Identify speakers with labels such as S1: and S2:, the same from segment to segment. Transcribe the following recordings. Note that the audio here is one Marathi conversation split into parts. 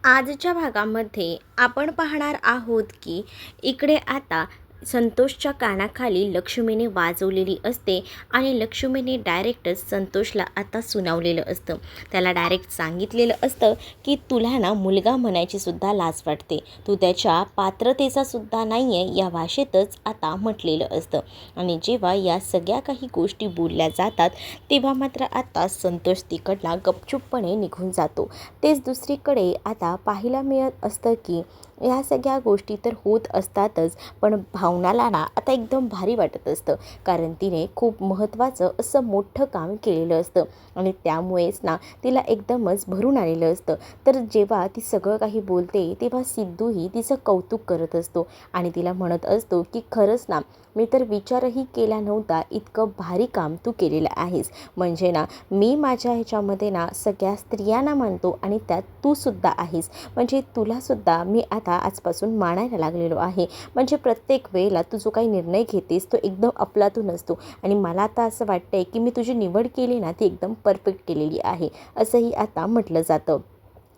S1: आजच्या भागामध्ये आपण पाहणार आहोत की इकडे आता संतोषच्या कानाखाली लक्ष्मीने वाजवलेली असते आणि लक्ष्मीने डायरेक्टच संतोषला आता सुनावलेलं असतं. त्याला डायरेक्ट सांगितलेलं असतं की तुला ना मुलगा म्हणायची सुद्धा लाज वाटते, तू त्याच्या पात्रतेचा सुद्धा नाही आहे, या भाषेतच आता म्हटलेलं असतं. आणि जेव्हा या सगळ्या काही गोष्टी बोलल्या जातात तेव्हा मात्र आता संतोष तिकडला गपचूपपणे निघून जातो. तेच दुसरीकडे आता पाहायला मिळत असतं की ह्या सगळ्या गोष्टी तर होत असतातच, पण भावनाला ना आता एकदम भारी वाटत असतं, कारण तिने खूप महत्त्वाचं असं मोठं काम केलेलं असतं आणि त्यामुळेच ना तिला एकदमच भरून आलेलं असतं. तर जेव्हा ती सगळं काही बोलते तेव्हा सिद्धूही तिचं कौतुक करत असतो आणि तिला म्हणत असतो की खरंच ना, मी तर विचारही केला नव्हता, इतकं भारी काम तू केलेलं आहेस. म्हणजे ना मी माझ्या ह्याच्यामध्ये ना सगळ्या स्त्रियांना मानतो आणि त्यात तूसुद्धा आहेस. म्हणजे तुलासुद्धा मी आता आजपासून मानायला लागलेलो आहे. म्हणजे प्रत्येक वेळेला तू जो काही निर्णय घेतेस तो एकदम अफलातून असतो आणि मला आता असं वाटतंय की मी तुझी निवड केली ना ती एकदम परफेक्ट केलेली आहे, असंही आता म्हटलं जातं.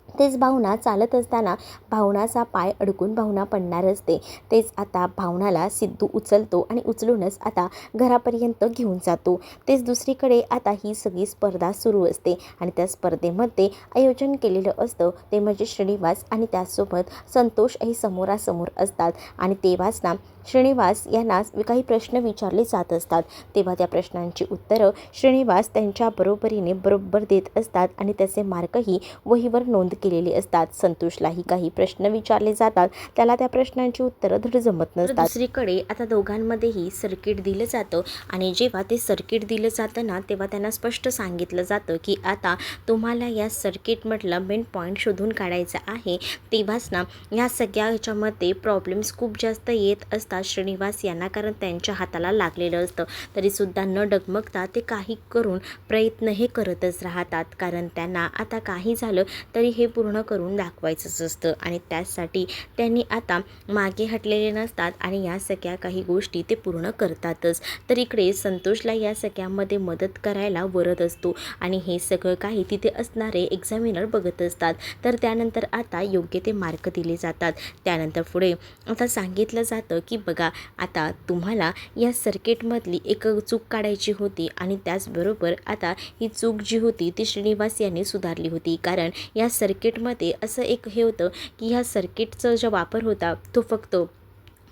S1: तेच भावना चालत असताना भावनाचा पाय अडकून भावना पडणार असते. तेच आता भावनाला सिद्धू उचलतो आणि उचलूनच आता घरापर्यंत घेऊन जातो. तेच दुसरीकडे आता ही सगळी स्पर्धा सुरू असते आणि त्या स्पर्धेमध्ये आयोजन केलेलं असतं ते म्हणजे श्रीनिवास आणि त्याचसोबत संतोष ही समोरासमोर असतात. आणि तेव्हाच ना श्रीनिवास यांना काही प्रश्न विचारले जात असतात. तेव्हा त्या प्रश्नांची उत्तरं श्रीनिवास त्यांच्या बरोबरीने बरोबर देत असतात आणि त्याचे मार्कही वहीवर नोंद केलेली असतात. संतोषलाही काही प्रश्न विचारले जातात, त्याला त्या प्रश्नांची उत्तरं धड जमत नसतात. दुसरीकडे आता दोघांमध्येही सर्किट दिलं जातं आणि जेव्हा ते सर्किट दिलं जातं ना तेव्हा त्यांना स्पष्ट सांगितलं जातं की आता तुम्हाला या सर्किटमधला मेन पॉईंट शोधून काढायचा आहे. तेव्हाच ना ह्या सगळ्या ह्याच्यामध्ये प्रॉब्लेम्स खूप जास्त येत असतात श्रीनिवास यांना, कारण त्यांच्या हाताला लागलेलं असतं. तरीसुद्धा न डगमगता ते काही करून प्रयत्न हे करतच राहतात, कारण त्यांना आता काही झालं तरी हे पूर्ण करून दाखवायचंच असतं आणि त्यासाठी त्यांनी आता मागे हटलेले नसतात आणि या सगळ्या काही गोष्टी ते पूर्ण करतातच. तर इकडे संतोषला या सगळ्यामध्ये मदत करायला वरद असतो आणि हे सगळं काही तिथे असणारे एक्झामिनर बघत असतात. तर त्यानंतर आता योग्य ते मार्क दिले जातात. त्यानंतर पुढे आता सांगितलं जातं की बघा, आता तुम्हाला या सर्किटमधली एक चूक काढायची होती आणि त्याचबरोबर आता ही चूक जी होती ती श्रीनिवास यांनी सुधारली होती. कारण या सर्किटमध्ये असं एक हे होतं की ह्या सर्किटचा जो वापर होता तो फक्त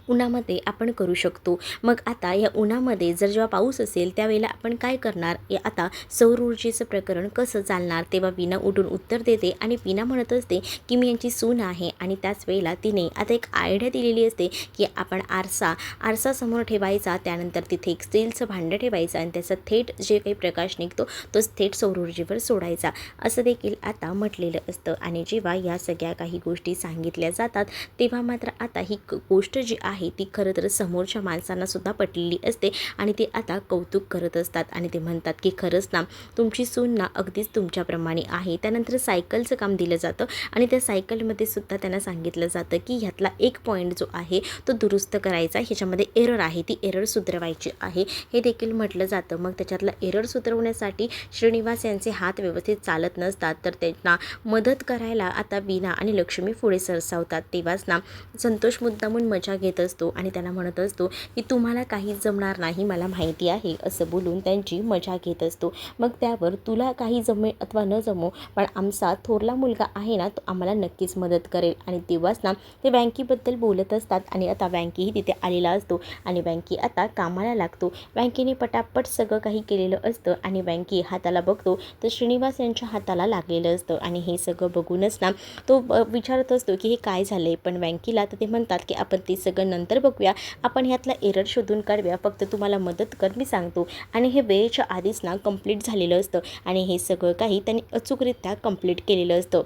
S1: उन्हामध्ये आपण करू शकतो. मग आता या उन्हामध्ये जर जेव्हा पाऊस असेल त्यावेळेला आपण काय करणार, या आता सौर ऊर्जेचं प्रकरण कसं चालणार. तेव्हा वीणा उठून उत्तर देते आणि वीणा म्हणत असते की मी यांची सून आहे आणि त्याच वेळेला तिने आता एक आयडिया दिलेली असते की आपण आरसा समोर ठेवायचा, त्यानंतर तिथे एक स्टीलचं भांडं ठेवायचं आणि त्याचा थेट जे काही प्रकाश निघतो तोच थेट सौर ऊर्जेवर सोडायचा, असं देखील आता म्हटलेलं असतं. आणि जेव्हा या सगळ्या काही गोष्टी सांगितल्या जातात तेव्हा मात्र आता ही गोष्ट जी आहे ती खरं तर समोरच्या माणसांना सुद्धा पटलेली असते आणि ते आता कौतुक करत असतात आणि ते म्हणतात की खरंच ना तुमची सून ना अगदीच तुमच्याप्रमाणे आहे. त्यानंतर सायकलचं काम दिलं जातं आणि त्या सायकलमध्ये सुद्धा त्यांना सांगितलं जातं की ह्यातला एक पॉईंट जो आहे तो दुरुस्त करायचा, ह्याच्यामध्ये एरर आहे ती एरर सुधारवायची आहे, हे देखील म्हटलं जातं. मग त्याच्यातला एरर सुधारवण्यासाठी श्रीनिवास यांचे हात व्यवस्थित चालत नसतात, तर त्यांना मदत करायला आता वीणा आणि लक्ष्मी पुढे सरसावतात. तेव्हाच ना संतोष मुद्दामून मजा घेत असतो आणि त्यांना म्हणत असतो की तुम्हाला काहीच जमणार नाही, मला माहिती आहे, असं बोलून त्यांची मजा घेत असतो. मग त्यावर तुला काही जमेल अथवा न जमो, पण आमचा थोरला मुलगा आहे ना तो आम्हाला नक्कीच मदत करेल. आणि तेव्हाच ना ते बँकीबद्दल बोलत असतात आणि आता बँकीही तिथे आलेला असतो आणि बँकी आता कामाला लागतो. बँकेने पटापट सगळं काही केलेलं असतं आणि बँकी हाताला बघतो तर श्रीनिवास यांच्या हाताला लागलेलं असतं आणि हे सगळं बघूनच ना तो विचारत असतो की हे काय झालं आहे. पण बँकीला तर ते म्हणतात की आपण ते सगळं नंतर बघूया, आपण ह्यातला एरर शोधून काढूया, फक्त तुम्हाला मदत कर मी सांगतो. आणि हे वेळेच्या आधीच ना कंप्लीट झालेलं असतं आणि हे सगळं काही त्यांनी अचूकरित्या कंप्लीट केलेलं असतं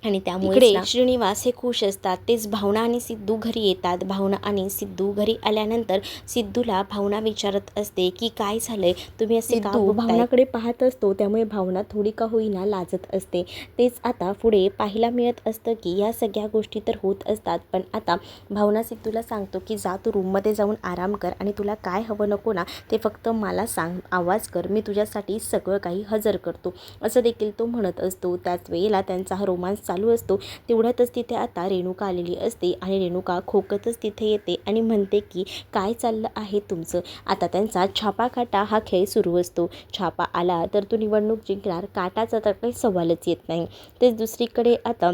S1: आणि त्यामुळे श्रीनिवास हे खुश असतात. तेच भावना आणि सिद्धू घरी येतात. भावना आणि सिद्धू घरी आल्यानंतर सिद्धूला भावना विचारत असते की काय झालंय, तुम्ही असे का बघताय? भावनाकडे पाहत असतो, त्यामुळे भावना थोडी का होईना लाजत असते. तेच आता पुढे पाहायला मिळत असतं की या सगळ्या गोष्टी तर होत असतात, पण आता भावना सिद्धूला सांगतो की जा तू रूममध्ये जाऊन आराम कर आणि तुला काय हवं नको ना ते फक्त मला सांग, आवाज कर, मी तुझ्यासाठी सगळं काही हजर करतो, असं देखील तो म्हणत असतो. त्याच वेळेला त्यांचा हा रोमांस चालू असतो तेवढ्यातच तिथे आता रेणुका आलेली असते आणि रेणुका खोकतच तिथे येते आणि म्हणते की काय चाललं आहे तुमचं. आता त्यांचा छापाकाटा हा खेळ सुरू असतो. छापा आला तर तो निवडणूक जिंकणार, काटाचा तर काही सवालच येत नाही. तेच दुसरीकडे आता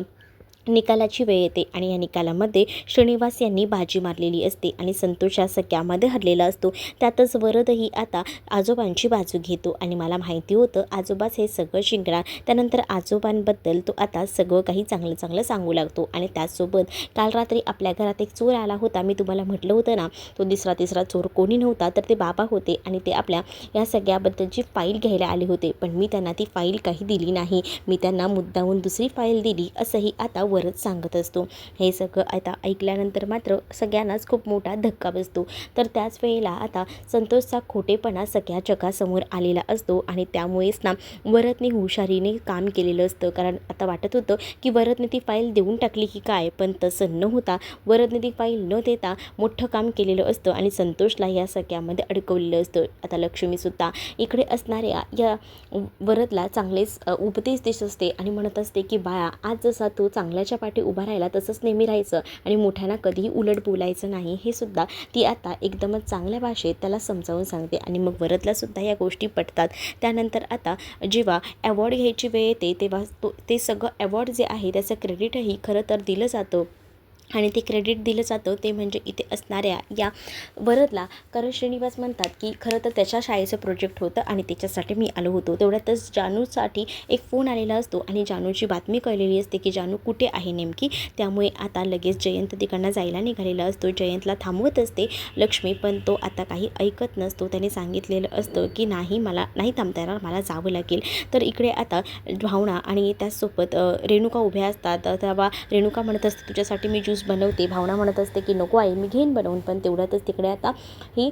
S1: निकालाची वेळ येते आणि या निकालामध्ये श्रीनिवास यांनी बाजी मारलेली असते आणि संतोष या सगळ्यामध्ये हरलेला असतो. त्यातच वरदही आता आजोबांची बाजू घेतो आणि मला माहिती होतं आजोबाच हे सगळं जिंकणार. त्यानंतर आजोबांबद्दल तो आता सगळं काही चांगलं चांगलं सांगू लागतो आणि त्याचसोबत काल रात्री आपल्या घरात एक चोर आला होता. मी तुम्हाला म्हटलं होतं ना, तो तिसरा चोर कोणी नव्हता तर ते बाबा होते आणि ते आपल्या या सगळ्याबद्दलची फाईल घ्यायला आले होते. पण मी त्यांना ती फाईल काही दिली नाही. मी त्यांना मुद्दामून दुसरी फाईल दिली असंही आता वरद सांगत असतो. हे सगळं आता ऐकल्यानंतर मात्र सगळ्यांनाच खूप मोठा धक्का बसतो. तर त्याच वेळेला आता संतोषचा खोटेपणा सगळ्या जगासमोर आलेला असतो आणि त्यामुळेच ना वरदने हुशारीने काम केलेलं असतं. कारण आता वाटत होतं की वरदने ती फाईल देऊन टाकली की काय, पण तसं न होता वरदने ती फाईल न देता मोठं काम केलेलं असतं आणि संतोषला या सगळ्यामध्ये अडकवलेलं असतं. आता लक्ष्मीसुद्धा इकडे असणाऱ्या या वरदला चांगलेच उपदेश देत असते आणि म्हणत असते की बाळा, आज जसा तो चांगल्याच्या पाठी उभा राहिला तसंच नेहमी राहायचं आणि मोठ्यांना कधीही उलट बोलायचं नाही, हे सुद्धा ती आता एकदमच चांगल्या भाषेत त्याला समजावून सांगते आणि मग वरदला सुद्धा या गोष्टी पटतात. त्यानंतर आता जेव्हा अवॉर्ड घ्यायची वेळ येते तेव्हा ते सगळं अवॉर्ड जे आहे त्याचं क्रेडिटही खरं तर दिलं जातं आणि ते क्रेडिट दिलं जातं ते म्हणजे इथे असणाऱ्या या वरदला. कारण श्रीनिवास म्हणतात की खरं तर त्याच्या शाळेचं प्रोजेक्ट होतं आणि त्याच्यासाठी मी आलो होतो. तेवढ्यातच जानूसाठी एक फोन आलेला असतो आणि जानूची बातमी कळलेली असते की जानू कुठे आहे नेमकी. त्यामुळे आता लगेच जयंत तिकडनं जायला निघालेला असतो. जयंतला थांबवत असते लक्ष्मी, पण तो आता काही ऐकत नसतो. त्याने सांगितलेलं असतं की नाही, मला नाही थांबता येणार, मला जावं लागेल. तर इकडे आता भावना आणि त्याचसोबत रेणुका उभ्या असतात. तेव्हा रेणुका म्हणत असते तुझ्यासाठी मी ज्यूस बनवते. भावना म्हणत असते की नको आई, मी घेईन बनवून. पण तेवढ्यातच तिकडे आता ही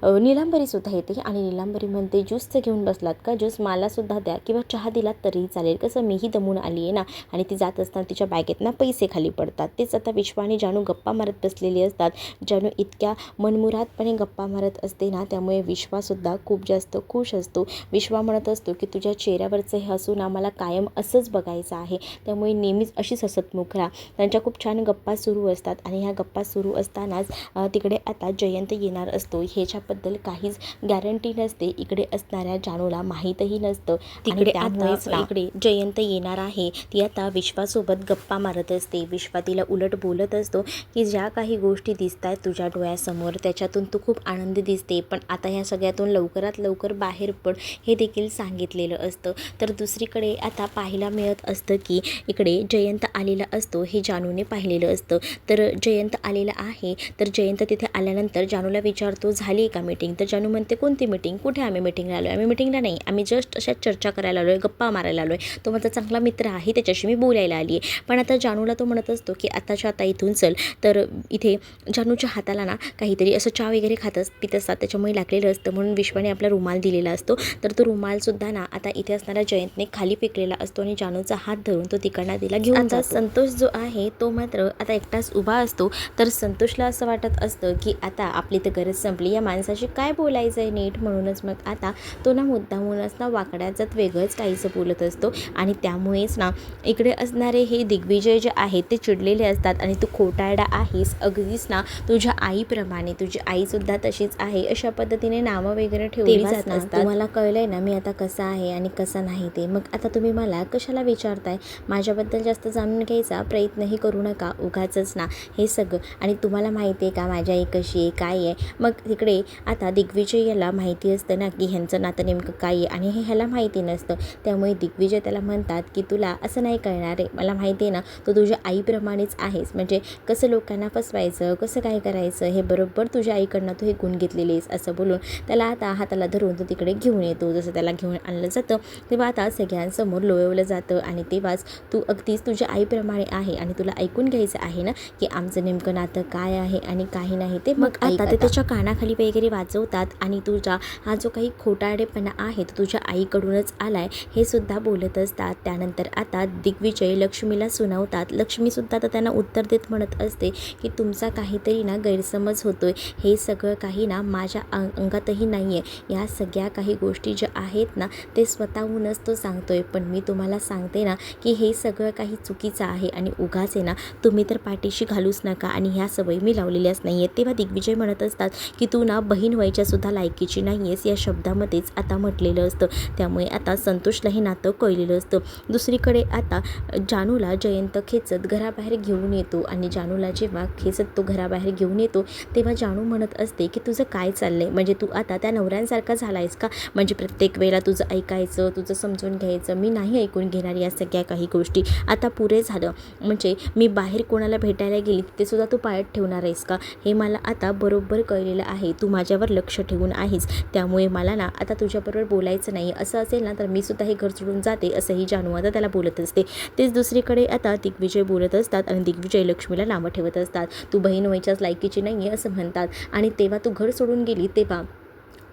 S1: नीलांबरीसुद्धा येते आणि नीलांबरी म्हणते ज्यूसचं घेऊन बसलात का, ज्यूस मलासुद्धा द्या किंवा चहा दिलात तरीही चालेल, कसं मीही दमून आली आहे ना. आणि ती जात असताना तिच्या बॅगेत ना पैसे खाली पडतात. तेच आता विश्वा आणि जानू गप्पा मारत बसलेली असतात. जानू इतक्या मनमुरादपणे गप्पा मारत असते ना, त्यामुळे विश्वासुद्धा खूप जास्त खुश असतो. विश्वा म्हणत असतो की तुझ्या चेहऱ्यावरचं हे हसून आम्हाला कायम असंच बघायचं आहे, त्यामुळे नेहमीच अशीच हसतमुख राहा. त्यांच्या खूप छान गप्पा सुरू असतात आणि ह्या गप्पा सुरू असतानाच तिकडे आता जयंत येणार असतो. ह्याच्याबद्दल काहीच गॅरंटी नसते. इकडे असणाऱ्या जानूला माहीतही नसतं. तिकडे आता इकडे जयंत येणार आहे. ती आता विश्वासोबत गप्पा मारत असते. विश्वा तिला उलट बोलत असतो की ज्या काही गोष्टी दिसत आहेत तुझ्या डोळ्यासमोर त्याच्यातून तू खूप आनंदी दिसते, पण आता ह्या सगळ्यातून लवकरात लवकर बाहेर पड, हे देखील सांगितलेलं असतं. तर दुसरीकडे आता पाहायला मिळत असतं की इकडे जयंत आलेला असतो. हे जानूने पाहिलेलं असतं. तर जयंत आलेला आहे. तर जयंत तिथे आल्यानंतर जानूला विचारतो झाली का मीटिंग. तर जानू म्हणते कोणती मीटिंग, कुठे आम्ही मीटिंगला आलो आहे. आम्ही मीटिंगला नाही, आम्ही जस्ट अशा चर्चा करायला आलो आहे, गप्पा मारायला आलो आहे. तो माझा चांगला मित्र आहे, त्याच्याशी मी बोलायला आली आहे. पण आता जानूला तो म्हणत असतो की आताच्या आता इथून चल. तर इथे जानूच्या हाताला ना काहीतरी असं चहा वगैरे पित असतात, त्याच्यामुळे लागलेलं असतं. म्हणून विश्वाने आपला रुमाल दिलेला असतो. तर तो रुमालसुद्धा ना आता इथे असणाऱ्या जयंतने खाली फेकलेला असतो आणि जानूचा हात धरून तो तिकडनं तिला घेऊन जातो. संतोष जो आहे तो मात्र आता एकटाच उभा असतो. तर संतोषला असं वाटत असतं की आता आपली तर गरज संपली, या माणसाशी काय बोलायचं आहे नीट. म्हणूनच मग आता तो ना मुद्दामूनच ना वाकड्याचाच वेगळंच काहीसं बोलत असतो आणि त्यामुळेच ना इकडे असणारे हे दिग्विजय जे आहेत ते चिडलेले असतात आणि तू खोटारडा आहेस, अगदीच ना तुझ्या आईप्रमाणे, तुझी आईसुद्धा तशीच आहे, अशा पद्धतीने नावं वगैरे ठेवली जात असतात. तुम्हाला कळलंय ना मी आता कसा आहे आणि कसा नाही ते, मग आता तुम्ही मला कशाला विचारताय. माझ्याबद्दल जास्त जाणून घ्यायचा प्रयत्नही करू नका उगाचच ना हे सगळं. आणि तुम्हाला माहिती आहे का माझी आई कशी आहे, काय आहे. मग तिकडे आता दिग्विजय याला माहिती असतं ना की ह्यांचं नातं नेमकं काय आहे आणि हे ह्याला माहिती नसतं. त्यामुळे दिग्विजय त्याला म्हणतात की तुला असं नाही कळणार आहे, मला माहिती आहे ना तो तुझ्या आईप्रमाणेच आहेस, म्हणजे कसं लोकांना फसवायचं, कसं काय करायचं हे बरोबर तुझ्या आईकडनं तू हे गुण घेतलेले आहेस. असं बोलून त्याला आता हाताला धरून तो तिकडे घेऊन येतो. जसं त्याला घेऊन आणलं जातं तेव्हा आता सगळ्यांसमोर लोळवलं जातं आणि तेव्हाच तू अगदीच तुझ्या आईप्रमाणे आहे आणि तुला ऐकून घ्यायचं आहे ना की आमचं नेमकं नातं काय आहे आणि काही नाही ते. मग आता ते त्याच्या कानाखाली वगैरे वगैरे वाजवतात आणि तुझा हा जो काही खोटारडेपणा आहे तो तुझ्या आईकडूनच आला आहे हे सुद्धा बोलत असतात. त्यानंतर आता दिग्विजय लक्ष्मीला सुनावतात. लक्ष्मीसुद्धा तर त्यांना उत्तर देत म्हणत असते की तुमचा काहीतरी ना गैरसमज होतो आहे. हे सगळं काही ना माझ्या अंगातही नाही आहे. या सगळ्या काही गोष्टी ज्या आहेत ना ते स्वतःहूनच तो सांगतो आहे. पण मी तुम्हाला सांगते ना की हे सगळं काही चुकीचं आहे आणि उगाच आहे ना तुम्ही तर पाठीशी घालूच नका आणि ह्या सवयी मी लावलेल्याच नाही आहेत. तेव्हा दिग्विजय म्हणत असतात की तू ना बहीण व्हायच्यासुद्धा लायकीची नाही आहेस या शब्दामध्येच आता म्हटलेलं असतं. त्यामुळे आता संतोषला हे नातं कळलेलं असतं. दुसरीकडे आता जानूला जयंत खेचत घराबाहेर घेऊन येतो आणि जानूला जेव्हा खेचत तो घराबाहेर घेऊन येतो तेव्हा जानू म्हणत असते की तुझं काय चाललं आहे, म्हणजे तू आता त्या नवऱ्यांसारखा झाला आहेस का, म्हणजे प्रत्येक वेळेला तुझं ऐकायचं, तुझं समजून घ्यायचं, मी नाही ऐकून घेणार या सगळ्या काही गोष्टी, आता पुरे झालं. म्हणजे मी बाहेर कोणाला भेटायला गेली ते सुद्धा तू पाळत ठेवणार आहेस का, हे मला आता बरोबर कळलेलं आहे. तू माझ्यावर लक्ष ठेवून आहेस, त्यामुळे मला ना आता तुझ्याबरोबर बोलायचं नाही. असं असेल ना तर मी सुद्धा हे घर सोडून जाते, असंही जानू आता त्याला बोलत असते. तेच दुसरीकडे आता दिग्विजय बोलत असतात आणि दिग्विजय लक्ष्मीला नावं ठेवत असतात. तू बहीण व्हायच्याच लायकीची नाही आहे असं म्हणतात आणि तेव्हा तू घर सोडून गेली तेव्हा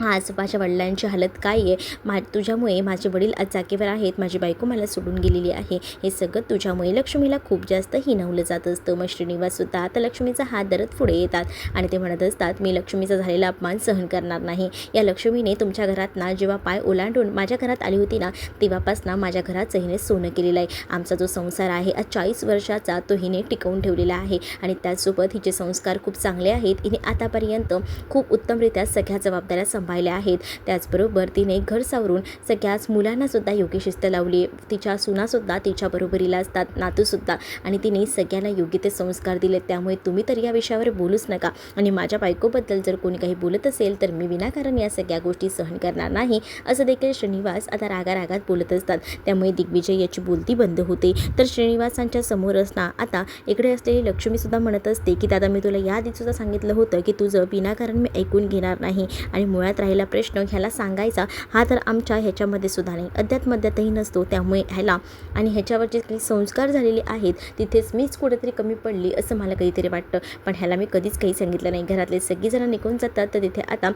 S1: आज माझ्या वडिलांची हालत काय आहे, तुझ्यामुळे माझे वडील आज जागेवर आहेत, माझी बायको मला सोडून गेलेली आहे, हे सगळं तुझ्यामुळे. लक्ष्मीला खूप जास्त हिणवलं जात असतं. मग श्रीनिवाससुद्धा आता लक्ष्मीचा हात धरत पुढे येतात आणि ते म्हणत असतात मी लक्ष्मीचा झालेला अपमान सहन करणार नाही. या लक्ष्मीने तुमच्या घरात ना जेव्हा पाय ओलांडून माझ्या घरात आली होती ना तेव्हापासून माझ्या घरात हिने सोनं केलेलं आहे. आमचा जो संसार आहे आज 40 वर्षाचा तो हिने टिकवून ठेवलेला आहे आणि त्याचसोबत हिचे संस्कार खूप चांगले आहेत. हिने आतापर्यंत खूप उत्तमरित्या सगळ्या जबाबदाऱ्या सांभाळल्या आहेत. त्याचबरोबर तिने घर सावरून सगळ्याच मुलांनासुद्धा योग्य शिस्त लावली. तिच्या सुनासुद्धा तिच्या बरोबरीला असतात, नातूसुद्धा, आणि तिने सगळ्यांना योग्य ते संस्कार दिले. त्यामुळे तुम्ही तर या विषयावर बोलूच नका आणि माझ्या बायकोबद्दल जर कोणी काही बोलत असेल तर मी विनाकारण या सगळ्या गोष्टी सहन करणार नाही, असं देखील श्रीनिवास आता रागारागात बोलत असतात. त्यामुळे दिग्विजय याची बोलती बंद होते. तर श्रीनिवासांच्या समोरच ना आता इकडे असलेली लक्ष्मीसुद्धा म्हणत असते की दादा मी तुला याआधीसुद्धा सांगितलं होतं की तुझं विनाकारण मी ऐकून घेणार नाही आणि मुळात राहिला प्रश्न ह्याला सांगायचा हा तर आमच्या ह्याच्यामध्ये सुद्धा नाही, अद्यातमध्यातही नसतो. त्यामुळे ह्याला आणि ह्याच्यावर जे काही संस्कार झालेले आहेत तिथेच मीच कुठेतरी कमी पडली असं मला कधीतरी वाटतं. पण ह्याला मी कधीच काही सांगितलं नाही. घरातले सगळीजणं निघून जातात तर तिथे आता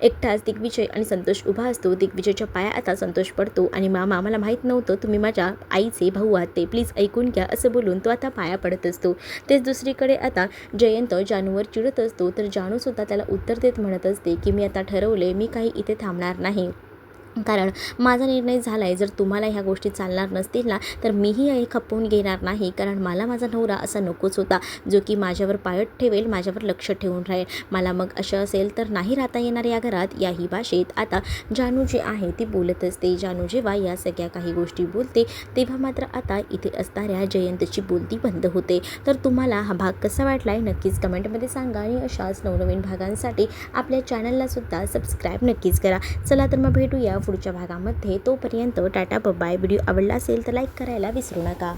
S1: एकटाच दिग्विजय आणि संतोष उभा असतो. दिग्विजयच्या पाया आता संतोष पडतो आणि मामा मला माहीत नव्हतं तुम्ही माझ्या आईचे भाऊ आहात, ते प्लीज ऐकून घ्या असं बोलून तो आता पाया पडत असतो. तेच दुसरीकडे आता जयंत जानूवर चिडत असतो तर जानूसुद्धा त्याला उत्तर देत म्हणत असते की मी आता ठरवले मी काही इथे थांबणार नाही, कारण माझा निर्णय झाला आहे. जर तुम्हाला ह्या गोष्टी चालणार नसतील ना तर मीही हे खपवून घेणार नाही, कारण मला माझा नवरा असा नकोच होता जो की माझ्यावर पाळत ठेवेल, माझ्यावर लक्ष ठेवून राहील. मला मग असं असेल तर नाही राहता येणार या घरात. याही भाषेत आता जानू जी आहे ती बोलत असते. जानू जेव्हा या सगळ्या काही गोष्टी बोलते तेव्हा मात्र आता इथे असणाऱ्या जयंतची बोलती बंद होते. तर तुम्हाला हा भाग कसा वाटला आहे नक्कीच कमेंटमध्ये सांगा आणि अशाच नवनवीन भागांसाठी आपल्या चॅनललासुद्धा सबस्क्राईब नक्कीच करा. चला तर मग भेटूया पुढच्या भागामध्ये. तोपर्यंत टाटा बाय. व्हिडिओ आवडला असेल तर लाईक करायला विसरू नका.